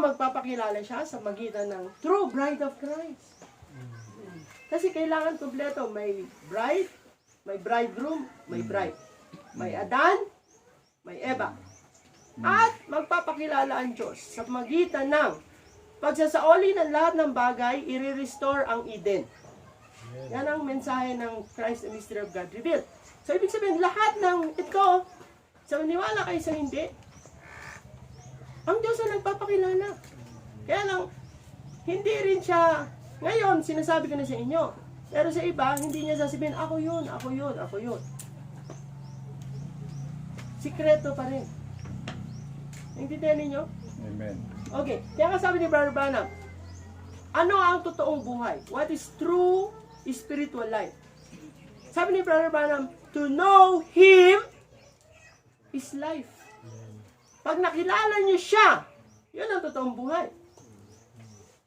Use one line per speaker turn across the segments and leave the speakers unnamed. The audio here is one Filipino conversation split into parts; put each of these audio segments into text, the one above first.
magpapakilala siya sa magitan ng true bride of Christ. Kasi kailangan kompleto. May bride, may bridegroom, may bride. May Adan, may Eva. At magpapakilala ang Diyos sa magitan ng pagsasaoli ng lahat ng bagay, i-restore ang Eden. Yan ang mensahe ng Christ, the Mystery of God Revealed. So, ibig sabihin, lahat ng ito, sa maniwala kayo sa hindi, ang Diyos ang nagpapakilala. Kaya lang, hindi rin siya, ngayon, sinasabi ko na sa inyo. Pero sa iba, hindi niya sasabihin, ako yun, ako yun, ako yun. Sikreto pa rin. Naintindihan ninyo?
Amen.
Okay, kaya ka sabi ni Brother Branham, ano ang totoong buhay? What is true spiritual life? Sabi ni Brother Branham, to know Him is life. Pag nakilala niyo siya, yun ang totoong buhay.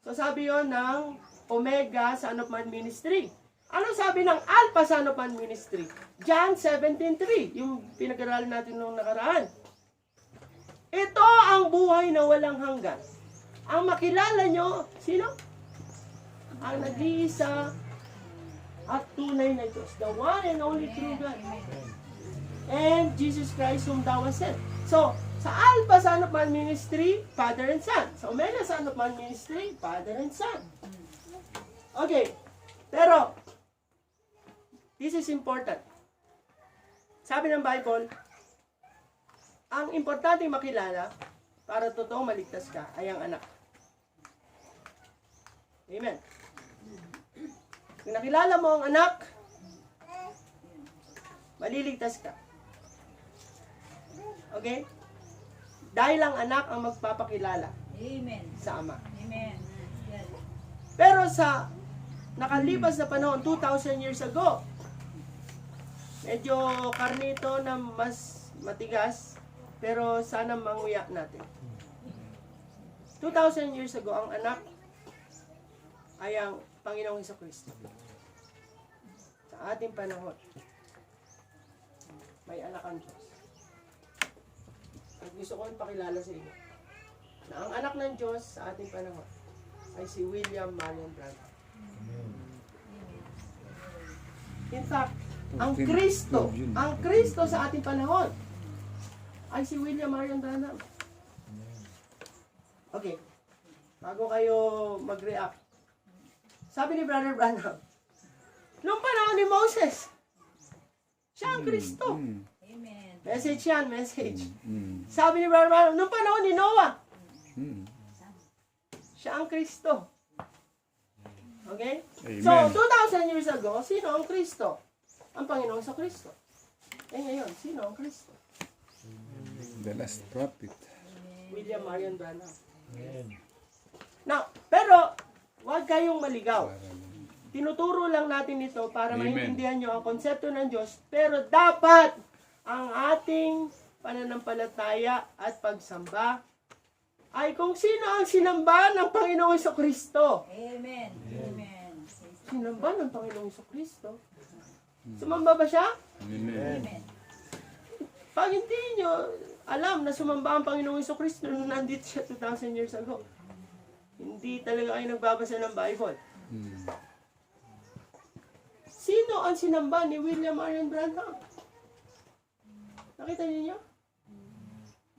So sabi yon ng Omega Son of Man Ministry. Ano sabi ng Alpha Son of Man Ministry? John 17:3, yung pinag-aralan natin noong nakaraan. Ito ang buhay na walang hanggan. Ang makilala nyo, sino? Ang nag-iisa at tunay na Diyos. The one and only true God. And Jesus Christ whom thou hast sent. So, sa Alpha Son of Man Ministry, Father and Son. Sa Omega Son of Man Ministry, Father and Son. Okay. Pero, this is important. Sabi ng Bible, ang importante makilala para totoong maligtas ka ay ang anak. Amen. Kung nakilala mo ang anak, maliligtas ka. Okay? Dahil ang anak ang magpapakilala.
Amen.
Sa ama.
Amen.
Pero sa nakalipas na panahon, 2,000 years ago, medyo karnito na mas matigas, pero sana manguya natin. 2,000 years ago, ang anak ay ang Panginoong Jesucristo. Sa ating panahon, may anak ang Diyos. At gusto ko ipakilala sa inyo na ang anak ng Diyos sa ating panahon ay si William Marion Branham. In fact, ang Kristo sa ating panahon ay si William Marion Branham. Okay. Bago kayo mag-react. Sabi ni Brother Branham, noong panahon ni Moses, siya ang Kristo.
Amen.
Message yan, message. Sabi ni Brother Branham, noong panahon ni Noah, siya ang Kristo. Okay?
Amen.
So, 2,000 years ago, sino ang Kristo? Ang Panginoong sa Kristo. Eh ngayon, sino ang Kristo?
The last prophet.
William Marion Branham. Now, pero, huwag kayong maligaw. Tinuturo lang natin ito para
Amen.
maintindihan nyo ang konsepto ng Diyos. Pero dapat ang ating pananampalataya at pagsamba ay kung sino ang sinamba ng Panginoong Jesucristo.
Amen. Amen.
Sinamba ng Panginoong Jesucristo. Sumamba ba siya?
Amen.
Amen.
Pag hindi nyo alam na sumamba ang Panginoong Jesucristo nung nandito siya 2,000 years ago, hindi talaga kayo nagbabasa ng Bible. Sino ang sinamba ni William Marion Branham? Nakita niyo?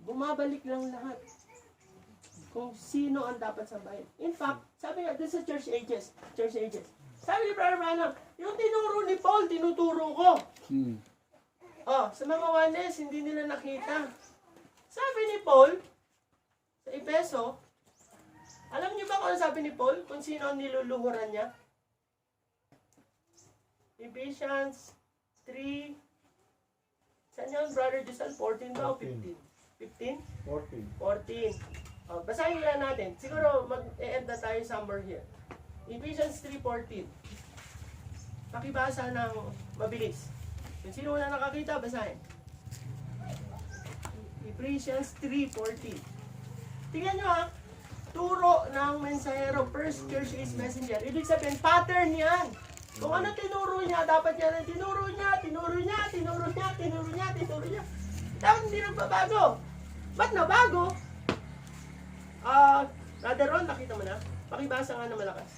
Bumabalik lang lahat kung sino ang dapat sambahin. In fact, sabi nga, this is church ages. Sabi ni Brother Branham, yung tinuro ni Paul, tinuturo ko. Oh, sa mga Juanes, hindi nila nakita. Sabi ni Paul, sa Efeso, alam niyo ba kung ano sabi ni Paul? Kung sino ang niluluhuran niya? Ephesians 3, saan yun, Brother Giselle? 14 ba o 15? 15? 14. Oh, basahin lang natin. Siguro mag-e-end na tayo somewhere here. Ephesians 3:14. Pakibasa ng mabilis. Kung sino na nakakita, basahin. Ephesians 3:14. Tingnan nyo ha. Turo ng mensahero, first church is messenger. Ibig sabihin, pattern yan. Kung ano tinuro niya, dapat yan ang tinuro niya. Dapat hindi nagbabago. Ba't nabago? Brother Ron, nakita mo na? Pakibasa nga na malakas.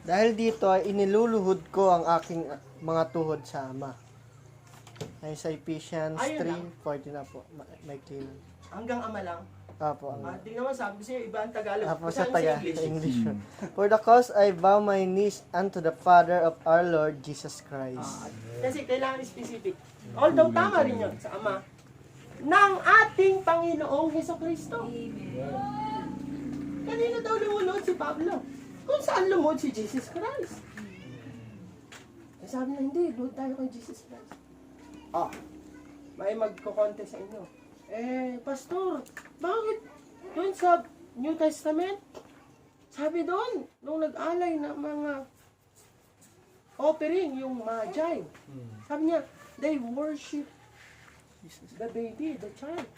Dahil dito ay iniluluhod ko ang aking mga tuhod sa Ama. Ay sa Ephesians
Ayun lang.
3:40 na po. May clean.
Hanggang ama lang.
Apo.
Di naman sabi ko sa'yo, iba ang Tagalog.
Apo
Saan
sa taga
English?
sa English. For the cause I bow my knees unto the Father of our Lord Jesus Christ.
Kasi kailangan specific. Although tama rin yun sa ama. Ng ating Panginoong Heso Kristo. Kanino daw lumunod si Pablo? Kung saan lumod si Jesus Christ. Eh, sabi na, hindi, doon tayo kay Jesus Christ. May magko-contest sa inyo. Pastor, bakit doon sa New Testament? Sabi doon, nung nag-alay ng mga offering, yung Magi. Sabi niya, they worship the baby, the child.